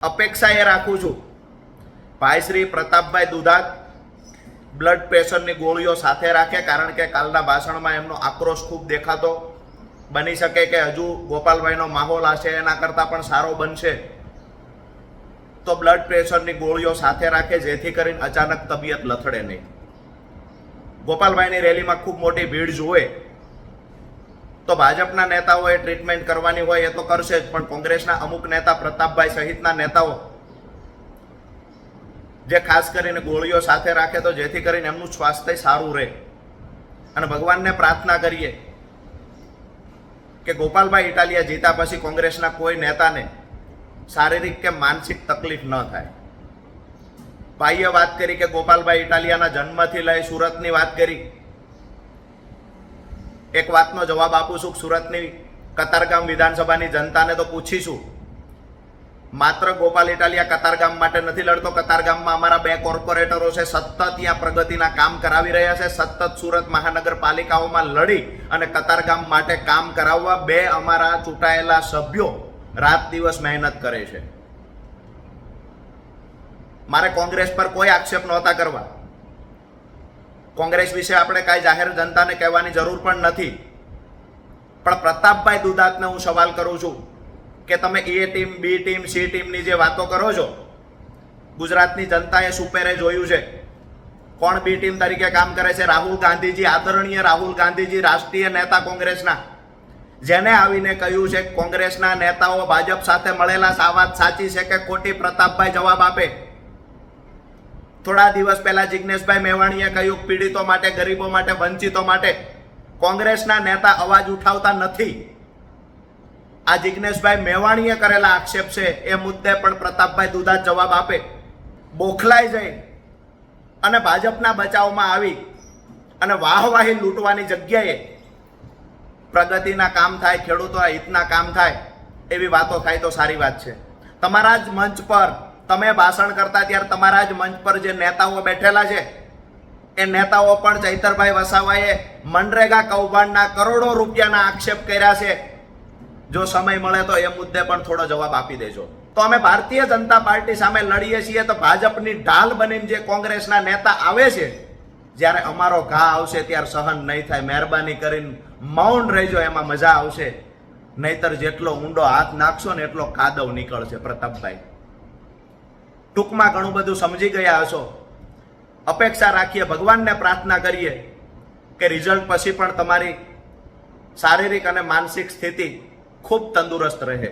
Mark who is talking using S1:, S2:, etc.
S1: અપેક્ષા એ રાખું છું ભાઈ શ્રી પ્રતાપભાઈ દુધાત બ્લડ પ્રેશરની ગોળીઓ સાથે રાખે, કારણ કે કાલના ભાષણમાં એમનો આક્રોશ ખૂબ દેખાતો. બની શકે કે હજુ ગોપાલભાઈનો માહોલ હશે એના કરતાં પણ સારો બનશે, તો બ્લડ પ્રેશરની ગોળીઓ સાથે રાખે, જેથી કરીને અચાનક તબિયત લથડે નહીં. ગોપાલભાઈની રેલીમાં ખૂબ મોટી ભીડ જુએ તો ભાજપના નેતાઓએ ટ્રીટમેન્ટ કરવાની હોય એ તો કરશે જ, પણ કોંગ્રેસના અમુક નેતા પ્રતાપભાઈ સહિતના નેતાઓ જે ખાસ કરીને ગોળીઓ સાથે રાખે, તો જેથી કરીને એમનું સ્વાસ્થ્ય સારું રહે. અને ભગવાનને પ્રાર્થના કરીએ કે ગોપાલભાઈ ઇટાલિયા જીતા પછી કોંગ્રેસના કોઈ નેતાને શારીરિક કે માનસિક તકલીફ ન થાય. ભાઈએ વાત કરી કે ગોપાલભાઈ ઇટાલિયાના જન્મથી લઈ સુરતની વાત કરી. એક વાતનો જવાબ આપું છું, સુરતની કતારગામ વિધાનસભાની જનતાને તો પૂછીશું. માત્ર ગોપાલ ઇટાલિયા કતારગામ માટે નથી લડતો. કતારગામમાં અમારા 2 કોર્પોરેટરો છે, સતત ત્યાં પ્રગતિના કામ કરાવી રહ્યા છે. સતત સુરત મહાનગરપાલિકાઓમાં લડી અને કતારગામ માટે કામ કરાવવા 2 અમારા ચૂંટાયેલા સભ્યો રાત દિવસ મહેનત કરે છે. મારે કોંગ્રેસ પર કોઈ આક્ષેપ નહોતા કરવા. કોંગ્રેસ વિશે આપણે કાંઈ જાહેર જનતાને કહેવાની જરૂર પણ નથી. પણ પ્રતાપભાઈ દુધાતને હું સવાલ કરું છું કે તમે એ ટીમ, બી ટીમ, સી ટીમની જે વાતો કરો છો, ગુજરાતની જનતાએ સુપેરે જોયું છે કોણ બી ટીમ તરીકે કામ કરે છે. રાહુલ ગાંધીજી, આદરણીય રાહુલ ગાંધીજી, રાષ્ટ્રીય નેતા કોંગ્રેસના, જેને આવીને કહ્યું છે કોંગ્રેસના નેતાઓ ભાજપ સાથે મળેલા. આ વાત સાચી છે કે ખોટી? પ્રતાપભાઈ જવાબ આપે. થોડા દિવસ પહેલા જિગ્નેશભાઈ મેવાણીએ કહ્યું પીડિતો માટે, ગરીબો માટે, વંચિતો માટે કોંગ્રેસના નેતા અવાજ ઉઠાવતા નથી. આ જિગ્નેશભાઈ મેવાણીએ કરેલા આક્ષેપ છે, એ મુદ્દે પણ પ્રતાપભાઈ દુધાત જવાબ આપે. બોખલાઈ જઈ અને ભાજપના બચાવમાં આવી અને વાહવાહી લૂંટવાની જગ્યાએ પ્રગતિના કામ થાય, ખેડૂતોના હિતના કામ થાય, એવી વાતો થાય તો સારી વાત છે. તમારા જ મંચ પર તમે ભાષણ કરતા ત્યારે તમારા જ મંચ પર જે નેતાઓ બેઠેલા છે, એ નેતાઓ પણ ચૈતરભાઈ વસાવાએ મનરેગા કૌભાંડના કરોડો રૂપિયાના આક્ષેપ કર્યા છે. જો સમય મળે તો એ મુદ્દે પણ થોડો જવાબ આપી દેજો. તો અમે ભારતીય જનતા પાર્ટી સામે લડીએ છીએ, તો ભાજપની ઢાલ બનીને જે કોંગ્રેસના નેતા આવે છે, જ્યારે અમારો ઘા આવશે ત્યારે સહન નહીં થાય. મહેરબાની કરીને મૌન રહેજો, એમાં મજા આવશે. નહીતર જેટલો ઊંડો હાથ નાખશો ને એટલો કાદવ નીકળશે. પ્રતાપભાઈ, ટૂંકમાં ઘણું બધું સમજી ગયા હશો. અપેક્ષા રાખીએ, ભગવાનને પ્રાર્થના કરીએ કે રિઝલ્ટ પછી પણ તમારી શારીરિક અને માનસિક સ્થિતિ ખૂબ તંદુરસ્ત રહે.